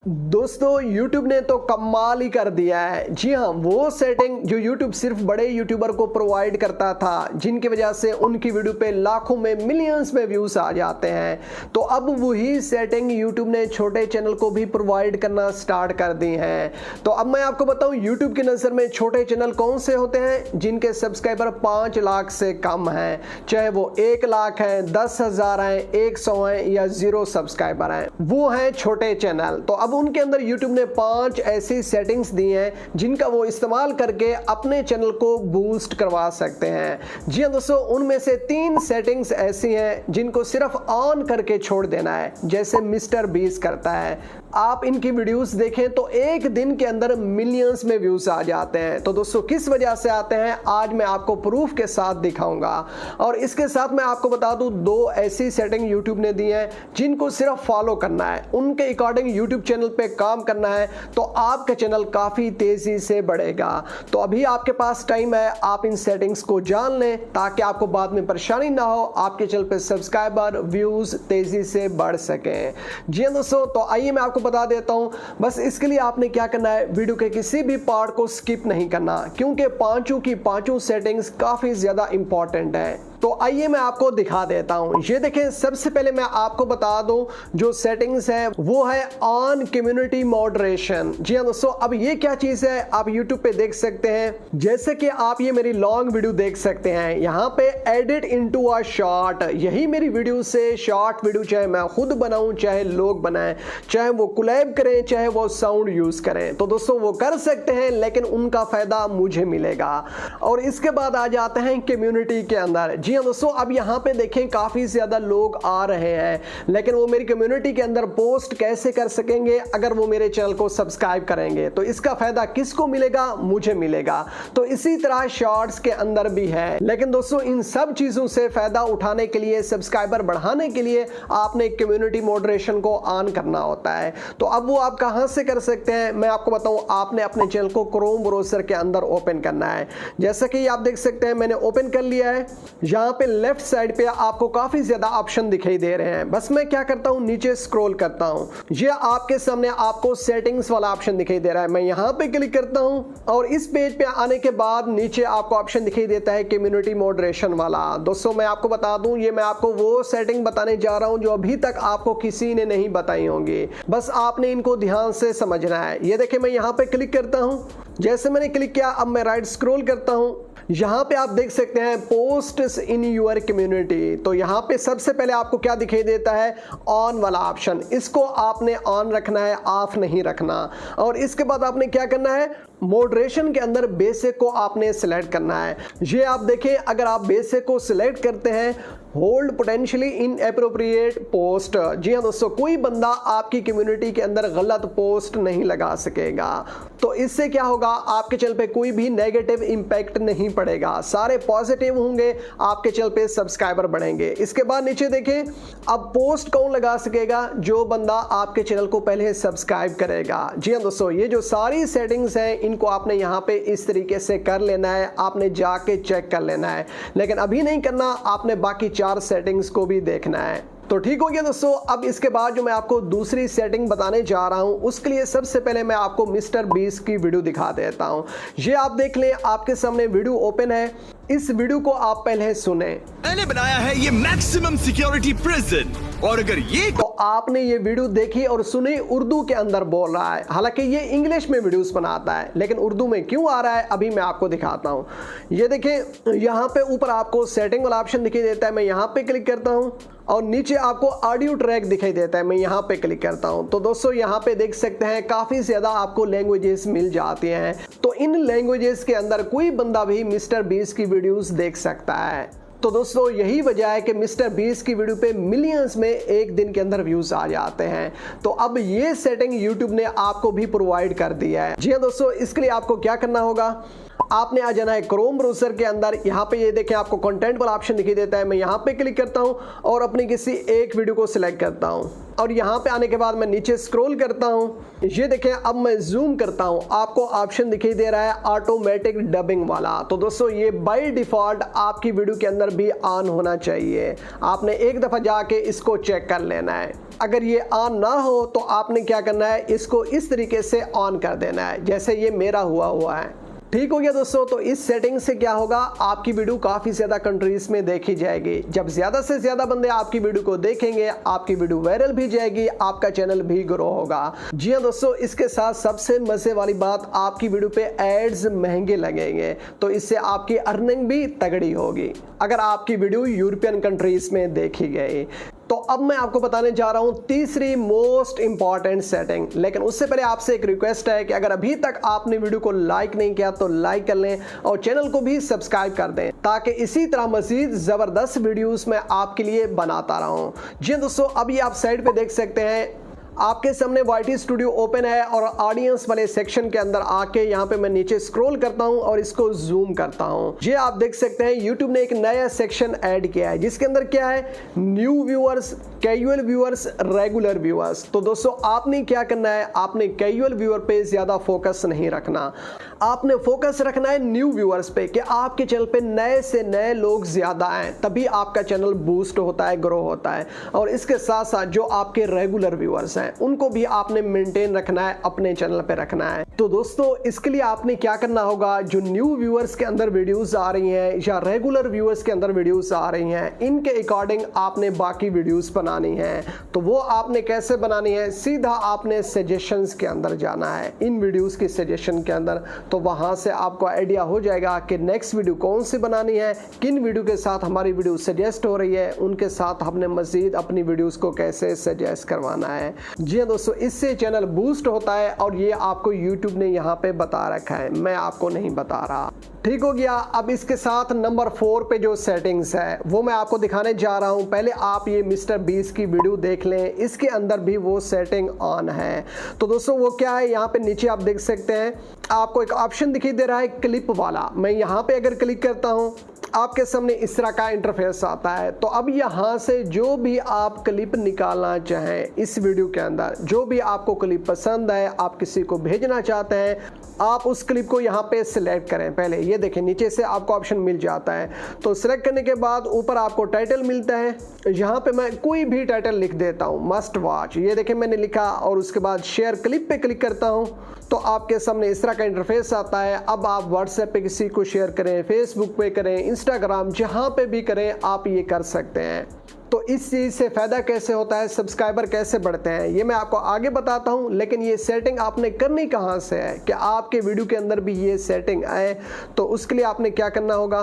दोस्तों YouTube ने तो कमाल ही कर दिया है। जी हाँ, वो सेटिंग जो YouTube सिर्फ बड़े यूट्यूबर को प्रोवाइड करता था, जिनकी वजह से उनकी वीडियो पे लाखों में मिलियंस में व्यूज आ जाते हैं, तो अब वही सेटिंग YouTube ने छोटे चैनल को भी प्रोवाइड करना स्टार्ट कर दी है। तो अब मैं आपको बताऊं YouTube की नज़र में छोटे चैनल कौन से होते हैं जिनके सब्सक्राइबर 5 लाख से कम हैं, चाहे वो 1 लाख हैं, 10,000 हैं, 100 हैं या 0 सब्सक्राइबर हैं, वो हैं छोटे चैनल। तो अब उनके अंदर YouTube ने 5 ऐसी सेटिंग्स दी हैं जिनका वो इस्तेमाल करके अपने चैनल को बूस्ट करवा सकते हैं। जी हाँ दोस्तों, उनमें से 3 सेटिंग्स ऐसी हैं जिनको सिर्फ ऑन करके छोड़ देना है, जैसे मिस्टर बीस करता है। आप इनकी वीडियोस देखें तो एक दिन के अंदर मिलियंस में व्यूज आ जाते हैं। तो दोस्तों किस वजह से आते हैं आज मैं आपको प्रूफ के साथ दिखाऊंगा, और इसके साथ मैं आपको बता दूं 2 ऐसी सेटिंग YouTube ने दी हैं जिनको सिर्फ फॉलो करना है, उनके अकॉर्डिंग YouTube चैनल पे काम करना है, तो आपका चैनल काफी तेजी से बढ़ेगा। तो अभी आपके पास टाइम है, आप इन सेटिंग्स को जान लें ताकि आपको बाद में परेशानी ना हो, आपके चैनल पे सब्सक्राइबर व्यूज तेजी से बढ़ सके। जी हाँ दोस्तों, तो आइए मैं आपको बता देता हूं। बस इसके लिए आपने क्या करना है, वीडियो के किसी भी पार्ट को स्किप नहीं करना, क्योंकि पांचों की पांचों सेटिंग्स काफी ज्यादा इंपॉर्टेंट है। तो आइए मैं आपको दिखा देता हूं। ये देखें, सबसे पहले मैं आपको बता दूं जो सेटिंग्स है वो है ऑन कम्युनिटी मॉडरेशन। जी हाँ दोस्तों, अब ये क्या चीज है आप YouTube पे देख सकते हैं। जैसे कि आप ये मेरी लॉन्ग वीडियो देख सकते हैं, यहाँ पे एडिट इनटू अ शॉर्ट, यही मेरी वीडियो से शॉर्ट वीडियो, चाहे मैं खुद बनाऊं चाहे लोग बनाएं, चाहे वो कोलैब करें चाहे वो साउंड यूज करें, तो दोस्तों वो कर सकते हैं, लेकिन उनका फायदा मुझे मिलेगा। और इसके बाद आ जाते हैं कम्युनिटी के अंदर। जी हाँ दोस्तों, अब यहाँ पे देखें काफी ज्यादा लोग आ रहे हैं, लेकिन वो मेरी कम्युनिटी के अंदर पोस्ट कैसे कर सकेंगे अगर वो मेरे चैनल को सब्सक्राइब करेंगे। तो इसका फायदा किसको मिलेगा, मुझे मिलेगा। तो इसी तरह शॉर्ट्स के अंदर भी है, लेकिन दोस्तों इन सब चीजों से फायदा उठाने के लिए, सब्सक्राइबर बढ़ाने के लिए आपने कम्युनिटी मॉडरेशन को ऑन करना होता है। तो अब वो आप कहां से कर सकते हैं मैं आपको बताऊं। आपने अपने चैनल को क्रोम ब्राउज़र के अंदर ओपन करना है। जैसा कि आप देख सकते हैं मैंने ओपन कर लिया है। यहाँ पे लेफ्ट साइड पे आपको काफी ज्यादा ऑप्शन दिखाई दे रहे हैं। बस मैं क्या करता हूँ, नीचे स्क्रॉल करता हूँ, ये आपके सामने आपको सेटिंग्स वाला ऑप्शन दिखाई दे रहा है। मैं यहाँ पे क्लिक करता हूँ और इस पेज पे आने के बाद नीचे आपको ऑप्शन दिखाई देता है कम्युनिटी मॉडरेशन वाला। दोस्तों मैं आपको बता दूं, ये मैं आपको वो सेटिंग बताने जा रहा हूँ जो अभी तक आपको किसी ने नहीं बताई होंगी, बस आपने इनको ध्यान से समझना है। ये देखिए मैं यहाँ पे क्लिक करता हूँ, जैसे मैंने क्लिक किया अब मैं राइट स्क्रॉल करता हूँ। यहाँ पे आप देख सकते हैं पोस्ट्स इन यूर कम्युनिटी। तो यहाँ पे सबसे पहले आपको क्या दिखाई देता है, ऑन वाला ऑप्शन, इसको आपने ऑन रखना है, ऑफ नहीं रखना। और इसके बाद आपने क्या करना है, मॉडरेशन के अंदर बेसिक को आपने सिलेक्ट करना है। ये आप देखें, अगर आप बेसिक को सिलेक्ट करते हैं, होल्ड पोटेंशियली इनएप्रोप्रिएट पोस्ट। जी हाँ दोस्तों, कोई बंदा आपकी कम्युनिटी के अंदर गलत पोस्ट नहीं लगा सकेगा। तो इससे क्या होगा, आपके चैनल पे कोई भी नेगेटिव इंपैक्ट नहीं पड़ेगा, सारे पॉजिटिव होंगे, आपके चैनल पे सब्सक्राइबर बढ़ेंगे। इसके बाद नीचे देखें, अब पोस्ट कौन लगा सकेगा, जो बंदा आपके चैनल को पहले सब्सक्राइब करेगा। जी हाँ दोस्तों, ये जो सारी सेटिंग्स हैं इनको आपने यहाँ पे इस तरीके से कर लेना है, आपने जाके चेक कर लेना है, लेकिन अभी नहीं करना, आपने बाकी 4 सेटिंग्स को भी देखना है। तो ठीक हो गया दोस्तों। अब इसके बाद जो मैं आपको दूसरी सेटिंग बताने जा रहा हूं, उसके लिए सबसे पहले मैं आपको मिस्टर बीस की वीडियो दिखा देता हूं। ये आप देख लें, आपके सामने वीडियो ओपन है। इस वीडियो को आप पहले सुने। मैंने बनाया है ये मैक्सिमम सिक्योरिटी प्रिजन, और अगर ये तो आपने ये वीडियो देखी और सुनी, उर्दू के अंदर बोल रहा है, हालांकि ये इंग्लिश में वीडियोस बनाता है, लेकिन उर्दू में क्यों आ रहा है अभी मैं आपको दिखाता हूं। ये देखें, यहाँ पे ऊपर आपको सेटिंग वाला ऑप्शन दिखाई देता है, मैं यहाँ पे क्लिक करता हूं और नीचे आपको ऑडियो ट्रैक दिखाई देता है, मैं यहाँ पे क्लिक करता हूँ। तो दोस्तों यहाँ पे देख सकते हैं काफी ज्यादा आपको लैंग्वेजेस मिल जाती हैं। तो इन लैंग्वेजेस के अंदर कोई बंदा भी मिस्टर बीस की वीडियोस देख सकता है। तो दोस्तों यही वजह है कि मिस्टर बीस की वीडियो पे मिलियंस में एक दिन के अंदर व्यूज आ जाते हैं। तो अब ये सेटिंग YouTube ने आपको भी प्रोवाइड कर दिया है। जी हाँ दोस्तों, इसके लिए आपको क्या करना होगा, आपने आ जाना है क्रोम ब्राउज़र के अंदर। यहाँ पे ये देखें आपको कंटेंट वाला ऑप्शन दिखाई देता है, मैं यहाँ पे क्लिक करता हूँ और अपनी किसी एक वीडियो को सिलेक्ट करता हूँ। और यहाँ पे आने के बाद मैं नीचे स्क्रॉल करता हूँ। ये देखें, अब मैं जूम करता हूँ, आपको ऑप्शन दिखाई दे रहा है ऑटोमेटिक डबिंग वाला। तो दोस्तों ये बाय डिफॉल्ट आपकी वीडियो के अंदर भी ऑन होना चाहिए। आपने एक दफ़ा जाके इसको चेक कर लेना है। अगर ये ऑन ना हो तो आपने क्या करना है, इसको इस तरीके से ऑन कर देना है जैसे ये मेरा हुआ है। ठीक हो गया दोस्तों। तो इस सेटिंग से क्या होगा, आपकी वीडियो काफ़ी ज़्यादा कंट्रीज में देखी जाएगी। जब ज़्यादा से ज़्यादा बंदे आपकी वीडियो को देखेंगे, आपकी वीडियो वायरल भी जाएगी, आपका चैनल भी ग्रो होगा। जी हाँ दोस्तों, इसके साथ सबसे मज़े वाली बात, आपकी वीडियो पे एड्स महंगे लगेंगे, तो इससे आपकी अर्निंग भी तगड़ी होगी अगर आपकी वीडियो यूरोपियन कंट्रीज में देखी गई। तो अब मैं आपको बताने जा रहा हूं तीसरी मोस्ट इंपॉर्टेंट सेटिंग। लेकिन उससे पहले आपसे एक रिक्वेस्ट है कि अगर अभी तक आपने वीडियो को लाइक नहीं किया तो लाइक कर लें और चैनल को भी सब्सक्राइब कर दें, ताकि इसी तरह मजीद जबरदस्त वीडियोस मैं आपके लिए बनाता रहूं। जी दोस्तों, अभी आप साइड पे देख सकते हैं, आपके सामने YT स्टूडियो ओपन है और ऑडियंस वाले सेक्शन के अंदर आके यहाँ पे मैं नीचे स्क्रॉल करता हूँ और इसको जूम करता हूँ। ये आप देख सकते हैं YouTube ने एक नया सेक्शन ऐड किया है जिसके अंदर क्या है, new viewers, casual viewers, regular viewers. तो दोस्तों आपने क्या करना है, आपने कैजुअल व्यूअर पे ज्यादा फोकस नहीं रखना, आपने फोकस रखना है न्यू व्यूअर्स पे कि आपके चैनल पे नए से नए लोग ज्यादा आए, तभी आपका चैनल बूस्ट होता है, ग्रो होता है। और इसके साथ साथ जो आपके रेगुलर व्यूअर्स हैं उनको भी आपने मेंटेन रखना है, अपने चैनल पे रखना है। तो दोस्तों इसके लिए आपने क्या करना होगा, जो न्यू व्यूअर्स के अंदर वीडियोस आ रही हैं या रेगुलर व्यूअर्स के अंदर वीडियोस आ रही हैं, इनके अकॉर्डिंग आपने बाकी वीडियोस बनानी है। तो वो आपने कैसे बनानी है, सीधा आपने सजेशंस के अंदर जाना है, इन वीडियोस की सजेशन के अंदर। तो वहां से आपको आइडिया हो जाएगा कि नेक्स्ट वीडियो कौन सी बनानी है, किन वीडियो के साथ हमारी वीडियो सजेस्ट हो रही है, उनके साथ हमने मजीद अपनी वीडियोस को कैसे सजेस्ट करवाना है। जी हाँ दोस्तों, इससे चैनल बूस्ट होता है और ये आपको YouTube ने यहाँ पे बता रखा है, मैं आपको नहीं बता रहा। ठीक हो गया। अब इसके साथ नंबर 4 पे जो सेटिंग्स है वो मैं आपको दिखाने जा रहा हूँ। पहले आप ये मिस्टर बीस की वीडियो देख लें, इसके अंदर भी वो सेटिंग ऑन है। तो दोस्तों वो क्या है, यहाँ पे नीचे आप देख सकते हैं, आपको एक ऑप्शन दिखाई दे रहा है क्लिप वाला। मैं यहाँ पे अगर क्लिक करता हूँ, आपके सामने इस तरह का इंटरफेस आता है। तो अब यहाँ से जो भी आप क्लिप निकालना चाहें इस वीडियो के अंदर, जो भी आपको क्लिप पसंद है, आप किसी को भेजना चाहते हैं, आप उस क्लिप को यहाँ पे सिलेक्ट करें। पहले ये देखें, नीचे से आपको ऑप्शन मिल जाता है। तो सिलेक्ट करने के बाद ऊपर आपको टाइटल मिलता है, यहाँ पे मैं कोई भी टाइटल लिख देता हूँ, मस्ट वॉच। ये देखें मैंने लिखा और उसके बाद शेयर क्लिप पे क्लिक करता हूँ तो आपके सामने इस तरह का इंटरफेस आता है। अब आप व्हाट्सएप पे किसी को शेयर करें, फेसबुक पे करें, इंस्टाग्राम, जहाँ पे भी करें आप ये कर सकते हैं। तो इस चीज़ से फ़ायदा कैसे होता है, सब्सक्राइबर कैसे बढ़ते हैं, ये मैं आपको आगे बताता हूँ। लेकिन ये सेटिंग आपने करनी कहाँ से है कि आपके वीडियो के अंदर भी ये सेटिंग आए। तो उसके लिए आपने क्या करना होगा,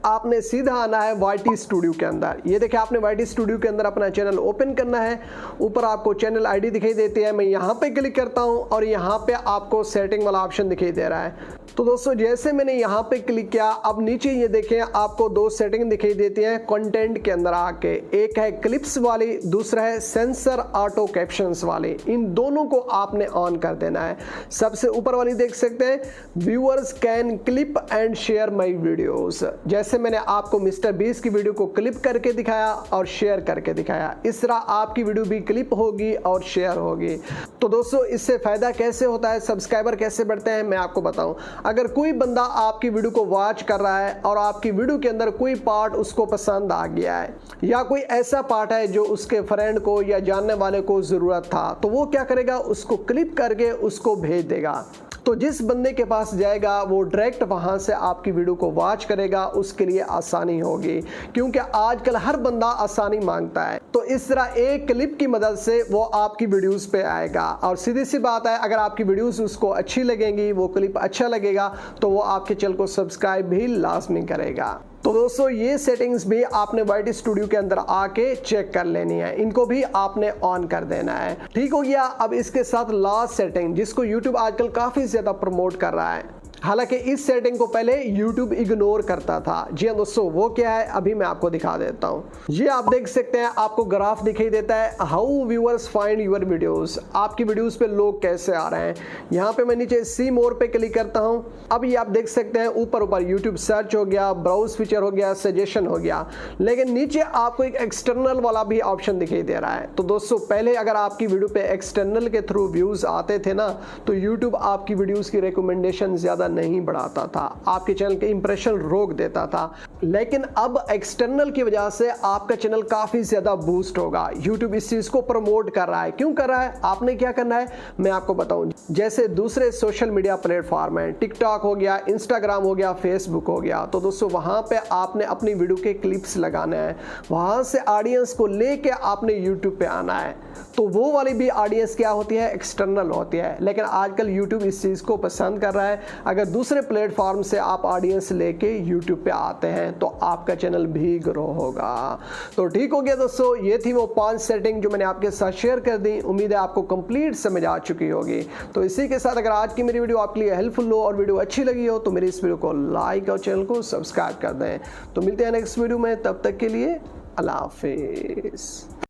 आपने सीधा आना है YT स्टूडियो के अंदर। ये देखिए, आपने YT स्टूडियो के अंदर अपना चैनल ओपन करना है। ऊपर आपको चैनल ID दिखाई देती है, मैं यहाँ पे क्लिक करता हूँ और यहाँ पे आपको सेटिंग वाला ऑप्शन दिखाई दे रहा है। तो दोस्तों जैसे मैंने यहाँ पे क्लिक किया, अब नीचे ये देखें आपको 2 सेटिंग दिखाई देती हैं कंटेंट के अंदर आके। एक है क्लिप्स वाली, दूसरा है सेंसर ऑटो कैप्शंस वाली। इन दोनों को आपने ऑन कर देना है। सबसे ऊपर वाली देख सकते हैं, viewers can clip and share my videos. जैसे मैंने आपको मिस्टर बीस की वीडियो को क्लिप करके दिखाया और शेयर करके दिखाया, इस तरह आपकी वीडियो भी क्लिप होगी और शेयर होगी। तो दोस्तों इससे फायदा कैसे होता है, सब्सक्राइबर कैसे बढ़ते हैं, मैं आपको बताऊं। अगर कोई बंदा आपकी वीडियो को वॉच कर रहा है और आपकी वीडियो के अंदर कोई पार्ट उसको पसंद आ गया है, या कोई ऐसा पार्ट है जो उसके फ्रेंड को या जानने वाले को जरूरत था, तो वो क्या करेगा, उसको क्लिप करके उसको भेज देगा। तो जिस बंदे के पास जाएगा वो डायरेक्ट वहां से आपकी वीडियो को वॉच करेगा, उसके लिए आसानी होगी, क्योंकि आजकल हर बंदा आसानी मांगता है। तो इस तरह एक क्लिप की मदद से वो आपकी वीडियोस पे आएगा। और सीधी सी बात है, अगर आपकी वीडियोस उसको अच्छी लगेंगी, वो क्लिप अच्छा लगेगा, तो वो आपके चैनल को सब्सक्राइब भी लाजमी करेगा। तो दोस्तों ये सेटिंग्स भी आपने YT स्टूडियो के अंदर आके चेक कर लेनी है, इनको भी आपने ऑन कर देना है। ठीक हो गया। अब इसके साथ लास्ट सेटिंग, जिसको YouTube आजकल काफी ज्यादा प्रमोट कर रहा है, हालांकि इस सेटिंग को पहले YouTube इग्नोर करता था। जी हाँ दोस्तों, वो क्या है अभी मैं आपको दिखा देता हूँ। ये आप देख सकते हैं, आपको ग्राफ दिखाई देता है, how viewers find your videos, आपकी वीडियोस पे लोग कैसे आ रहे हैं। यहाँ पे मैं नीचे सी मोर पे क्लिक करता हूँ। अब ये आप देख सकते हैं ऊपर ऊपर YouTube सर्च हो गया, ब्राउज फीचर हो गया, सजेशन हो गया, लेकिन नीचे आपको एक एक्सटर्नल वाला भी ऑप्शन दिखाई दे रहा है। तो दोस्तों पहले अगर आपकी वीडियो पे एक्सटर्नल के थ्रू व्यूज आते थे ना, तो YouTube आपकी वीडियोस की रिकमेंडेशन ज्यादा नहीं बढ़ाता था, आपके चैनल के इंप्रेशन रोक देता था। लेकिन अब एक्सटर्नल की वजह से आपका चैनल काफी ज्यादा बूस्ट होगा। YouTube इस चीज को प्रमोट कर रहा है। क्यों कर रहा है? आपने क्या करना है मैं आपको बताऊं। जैसे दूसरे सोशल मीडिया प्लेटफॉर्म है, टिकटॉक हो गया, इंस्टाग्राम हो गया, फेसबुक हो गया, तो दोस्तों वहां पे आपने अपनी वीडियो के क्लिप्स लगाने हैं, वहां से ऑडियंस को लेके आपने YouTube पे आना है। तो वो वाली भी ऑडियंस क्या होती है? एक्सटर्नल होती है। लेकिन आजकल YouTube इस चीज को पसंद कर रहा है। अगर दूसरे प्लेटफॉर्म से आप ऑडियंस लेके YouTube पे आते हैं तो आपका चैनल भी ग्रो होगा। तो ठीक हो गया दोस्तों, ये थी वो 5 सेटिंग जो मैंने आपके साथ शेयर कर दी। उम्मीद है आपको कंप्लीट समझ आ चुकी होगी। तो इसी के साथ अगर आज की मेरी वीडियो आपके लिए हेल्पफुल हो और वीडियो अच्छी लगी हो तो मेरी इस वीडियो को लाइक और चैनल को सब्सक्राइब कर दें। तो मिलते हैं नेक्स्ट वीडियो में, तब तक के लिए अल्लाह हाफिज़।